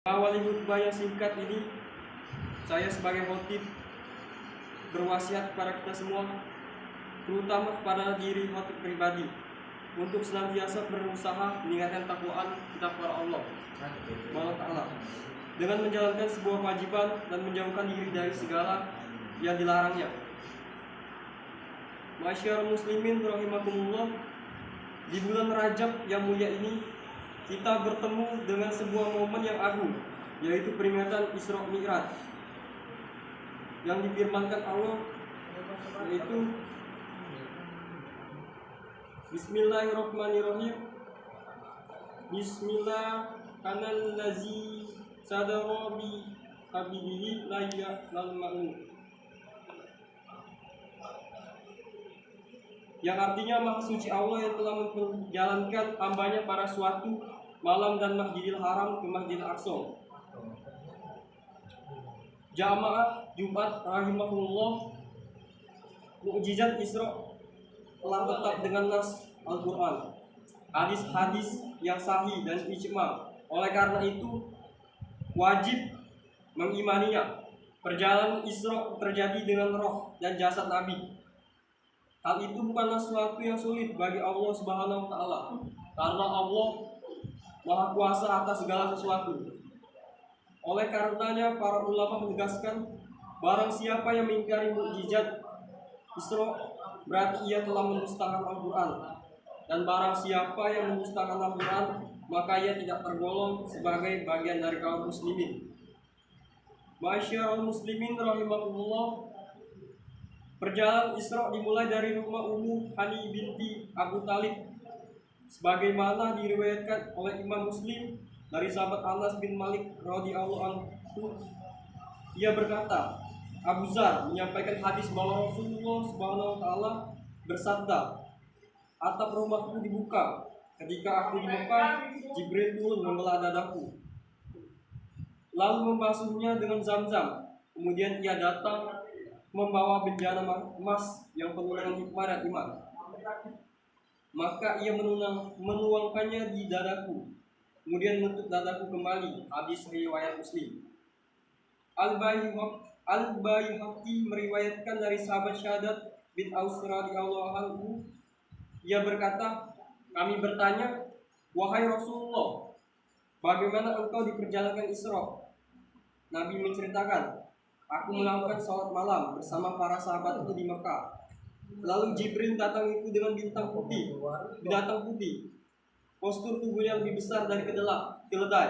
Awali khutbah yang singkat ini, saya sebagai khotib berwasiat kepada kita semua, terutama kepada diri khotib pribadi, untuk senantiasa berusaha meningkatkan takwaan kita kepada Allah Subhanahu wa Ta'ala, dengan menjalankan sebuah kewajiban dan menjauhkan diri dari segala yang dilarangnya. Masyarakat muslimin rahimakumullah, di bulan Rajab yang mulia ini kita bertemu dengan sebuah momen yang agung, yaitu peringatan Isra Mi'raj, yang difirmankan Allah, yaitu Bismillahirrahmanirrahim. Bismillah kanal lazi sadara bi habibihi layya lal ma'un, yang artinya Maha Suci Allah yang telah menjalankan hambanya pada suatu malam dan Masjidil Haram ke Masjidil Aqsa. Jamaah Jumat rahimahullah, mukjizat Isra telah tetap dengan nas Al-Quran, hadis-hadis yang sahih dan ijma'. Oleh karena itu wajib mengimaninya. Perjalanan Isra terjadi dengan roh dan jasad Nabi. Hal itu bukanlah sesuatu yang sulit bagi Allah Subhanahu wa Ta'ala, karena Allah Maha Kuasa atas segala sesuatu. Oleh karenanya para ulama menegaskan, barang siapa yang mengingkari mukjizat Isra, berarti ia telah mendustakan Al-Quran. Dan barang siapa yang mendustakan Al-Quran, maka ia tidak tergolong sebagai bagian dari kaum muslimin. Masyarakat muslimin rahimahullah, perjalanan Isra dimulai dari rumah Ummu Hani binti Abu Talib, sebagaimana diriwayatkan oleh Imam Muslim dari sahabat Anas bin Malik radhiyallahu anhu. Ia berkata, Abu Zar menyampaikan hadis bahwa Rasulullah Subhanahu wa Ta'ala bersabda, atap rumahku dibuka ketika aku di Mekah. Jibril turun membelah dadaku, lalu membasuhnya dengan Zam-Zam. Kemudian ia datang membawa bejana emas yang penuh dengan hikmah dan iman. Maka ia menuangkannya di dadaku, kemudian menutup dadaku kembali. Hadis riwayat Muslim. Al-Baihaqi meriwayatkan dari sahabat Syahadat bin Aus radhiyallahu anhu. Ia berkata, kami bertanya, wahai Rasulullah, bagaimana engkau diperjalankan Isra? Nabi menceritakan, aku melakukan sholat malam bersama para sahabatku di Mekah. Lalu Jibril datangiku dengan binatang putih. Postur tubuhnya lebih besar dari keledai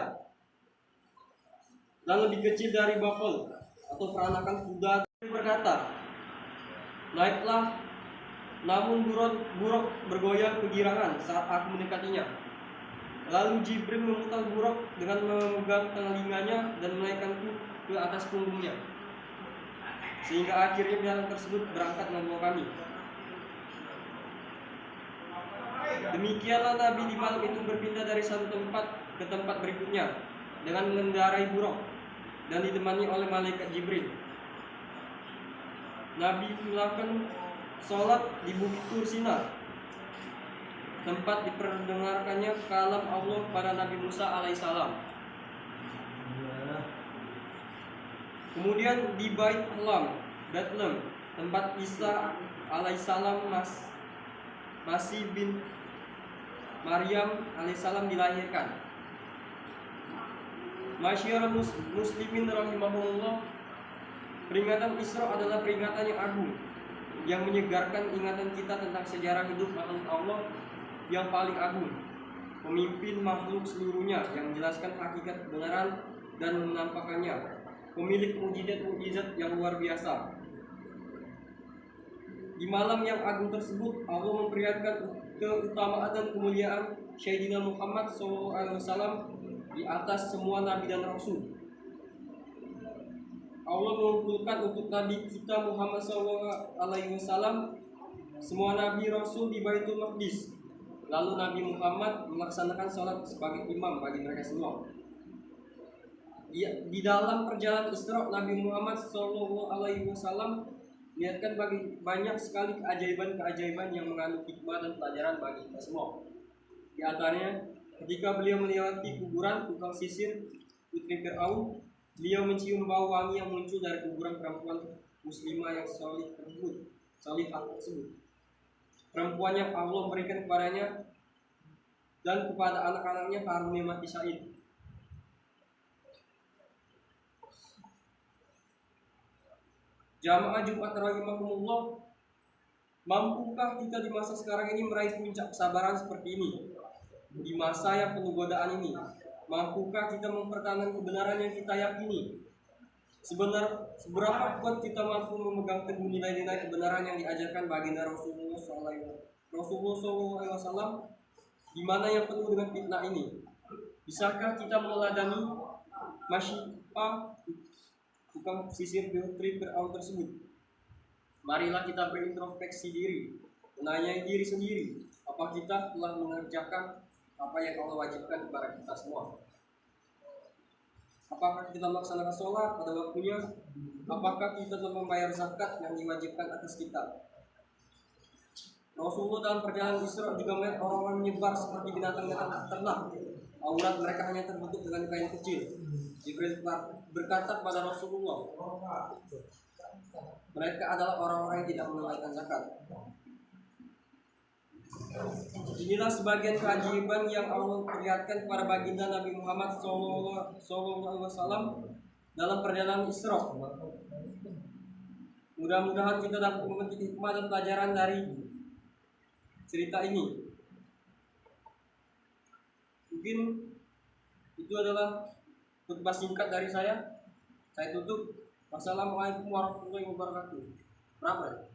dan lebih kecil dari bakal atau peranakan kuda. Dia berkata, naiklah, namun buruk bergoyang kegirangan saat aku mendekatinya. Lalu Jibril memutar buruk dengan memegang telinganya dan menaikkanku ke atas punggungnya, sehingga akhirnya binatang tersebut berangkat membawa kami. Demikianlah Nabi di malam itu berpindah dari satu tempat ke tempat berikutnya dengan mengendarai buruk dan ditemani oleh malaikat Jibril. Nabi melakukan sholat di Bukit Tur Sina, tempat diperdengarkannya kalam Allah pada Nabi Musa alaihissalam. Kemudian di Bait Alam, Bethlehem, tempat Isa alaihissalam Masih bin Maryam alaihissalam dilahirkan. Masyarakat muslimin rahimahullah, peringatan Isra adalah peringatan yang agung, yang menyegarkan ingatan kita tentang sejarah hidup makhluk Allah yang paling agung, pemimpin makhluk seluruhnya, yang menjelaskan hakikat kebenaran dan menampakkannya, pemilik mukjizat-mukjizat yang luar biasa. Di malam yang agung tersebut, Allah memperlihatkan keutamaan dan kemuliaan Sayyidina Muhammad SAW di atas semua nabi dan rasul. Allah mengumpulkan untuk Nabi kita Muhammad SAW semua nabi rasul di Baitul Maqdis. Lalu Nabi Muhammad melaksanakan sholat sebagai imam bagi mereka semua. Di dalam perjalanan Isra, Nabi Muhammad SAW lihatkan banyak sekali keajaiban-keajaiban yang mengandung hikmah dan pelajaran bagi kita semua. Di antaranya, ketika beliau melewati kuburan tukang sisir putri Fir'aun, beliau mencium bau wangi yang muncul dari kuburan perempuan muslimah yang salihah tersebut. Perempuan yang Allah berikan kepadanya dan kepada anak-anaknya karunia mati syahid. Jamaah Jumat rahimakumullah, mampukah kita di masa sekarang ini meraih puncak kesabaran seperti ini? Di masa yang penuh godaan ini, mampukah kita mempertahankan kebenaran yang kita yakini? Seberapa kuat kita mampu memegang teguh nilai-nilai kebenaran yang diajarkan baginda Rasulullah SAW, di mana yang penuh dengan fitnah ini? Bisakah kita meneladani Masyifah, tukang sisir putri Fir'aun tersebut? Marilah kita berintrospeksi diri, menanyai diri sendiri, apa kita telah mengerjakan apa yang Allah wajibkan kepada kita semua? Apakah kita melaksanakan sholat pada waktunya? Apakah kita telah membayar zakat yang diwajibkan atas kita? Rasulullah dalam perjalanan Isra juga melihat orang-orang menyebar seperti binatang-binatang ternak. Aurat mereka hanya terbentuk dengan kain kecil. Jibril berkata kepada Rasulullah, mereka adalah orang-orang yang tidak menunaikan zakat. Inilah sebagian keajaiban yang Allah perlihatkan kepada baginda Nabi Muhammad SAW dalam perjalanan Isra. Mudah-mudahan kita dapat memetik hikmah dan pelajaran dari cerita ini. Mungkin itu adalah khutbah singkat dari saya. Saya tutup. Wassalamualaikum warahmatullahi wabarakatuh. Berapa?